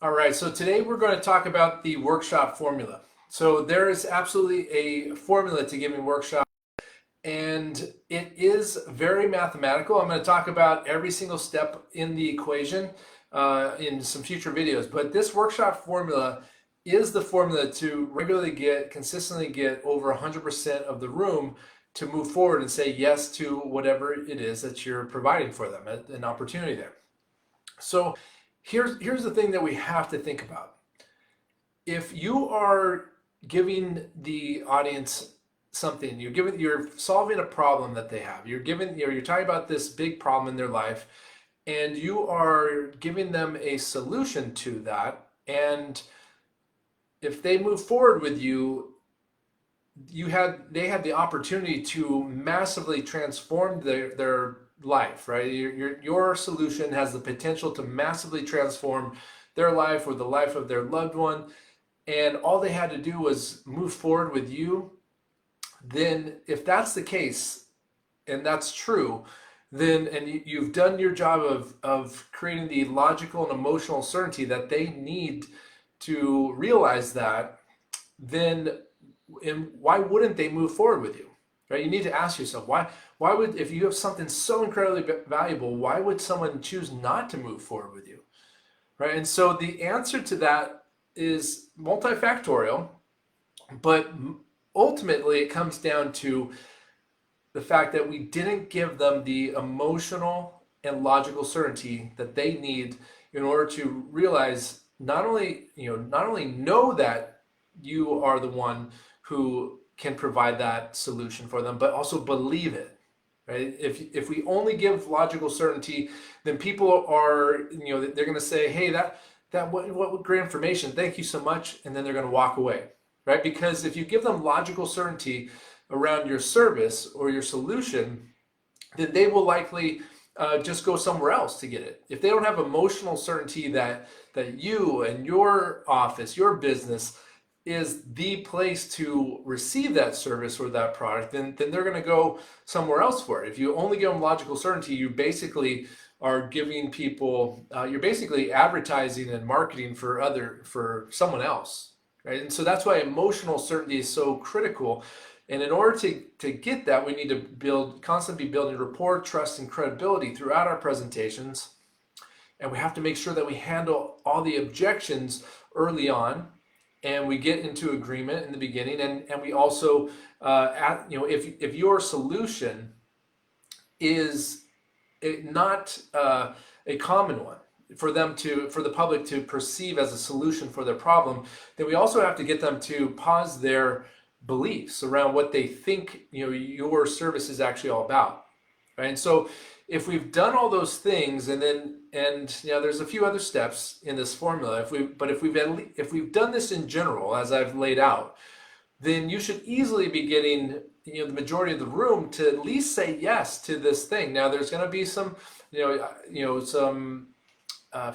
All right, so today we're going to talk about the workshop formula. So there is absolutely a formula to giving workshops, and it is very mathematical. I'm going to talk about every single step in the equation in some future videos, but this workshop formula is the formula to regularly consistently get over 100% of the room to move forward and say yes to whatever it is that you're providing for them, an opportunity there. So here's the thing that we have to think about. If you are giving the audience something, you're solving a problem that they have. You're talking about this big problem in their life, and you are giving them a solution to that. And if they move forward with you, they had the opportunity to massively transform their life, right? Your solution has the potential to massively transform their life or the life of their loved one, and all they had to do was move forward with you. Then if that's the case and that's true, then you've done your job of creating the logical and emotional certainty that they need to realize that, then and why wouldn't they move forward with you, right? You need to ask yourself, why would, if you have something so incredibly valuable, why would someone choose not to move forward with you, right? And so the answer to that is multifactorial, but ultimately it comes down to the fact that we didn't give them the emotional and logical certainty that they need in order to realize not only know that you are the one who can provide that solution for them, but also believe it, right? If we only give logical certainty, then people are, they're going to say, hey, what great information, thank you so much, and then they're going to walk away, right? Because if you give them logical certainty around your service or your solution, then they will likely just go somewhere else to get it. If they don't have emotional certainty that you and your office, your business is the place to receive that service or that product, then they're going to go somewhere else for it. If you only give them logical certainty, you basically are giving people, you're basically advertising and marketing for someone else, right? And so that's why emotional certainty is so critical. And in order to get that, we need to constantly be building rapport, trust, and credibility throughout our presentations. And we have to make sure that we handle all the objections early on, and we get into agreement in the beginning. And we also, if your solution is not a common one for the public to perceive as a solution for their problem, then we also have to get them to pause their beliefs around what they think your service is actually all about, right? And so if we've done all those things, and there's a few other steps in this formula, if we've done this in general as I've laid out, then you should easily be getting the majority of the room to at least say yes to this thing. Now there's going to be some some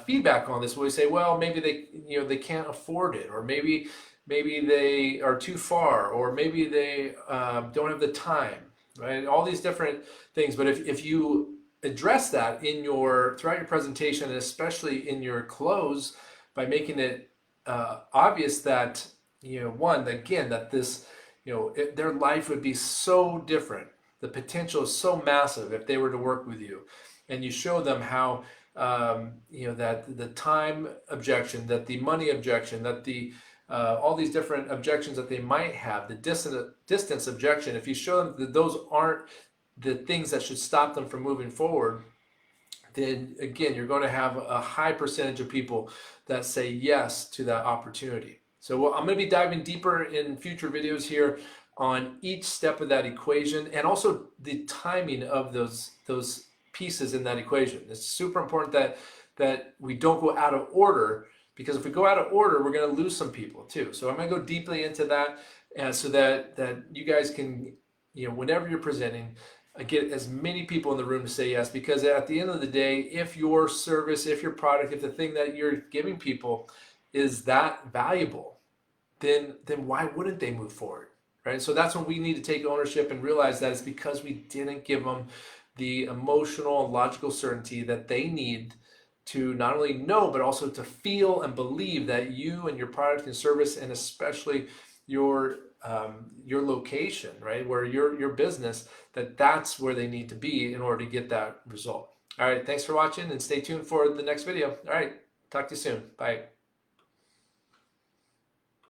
feedback on this where we say, well, maybe they can't afford it, or maybe they are too far, or maybe they don't have the time, right? All these different things. But if you address that throughout your presentation, and especially in your close, by making it obvious that that this their life would be so different, the potential is so massive if they were to work with you, and you show them how that the time objection, that the money objection, that the all these different objections that they might have, the distance objection, if you show them that those aren't the things that should stop them from moving forward, then again, you're going to have a high percentage of people that say yes to that opportunity. So I'm going to be diving deeper in future videos here on each step of that equation, and also the timing of those pieces in that equation. It's super important that we don't go out of order, because if we go out of order, we're going to lose some people too. So I'm going to go deeply into that, so that you guys can, whenever you're presenting, get as many people in the room to say yes. Because at the end of the day, if your service, if your product, if the thing that you're giving people is that valuable, then why wouldn't they move forward, right? So that's when we need to take ownership and realize that it's because we didn't give them the emotional and logical certainty that they need to not only know, but also to feel and believe that you and your product and service, and especially your location, right, where your business, that's where they need to be in order to get that result. All right, thanks for watching, and stay tuned for the next video. All right, talk to you soon. Bye.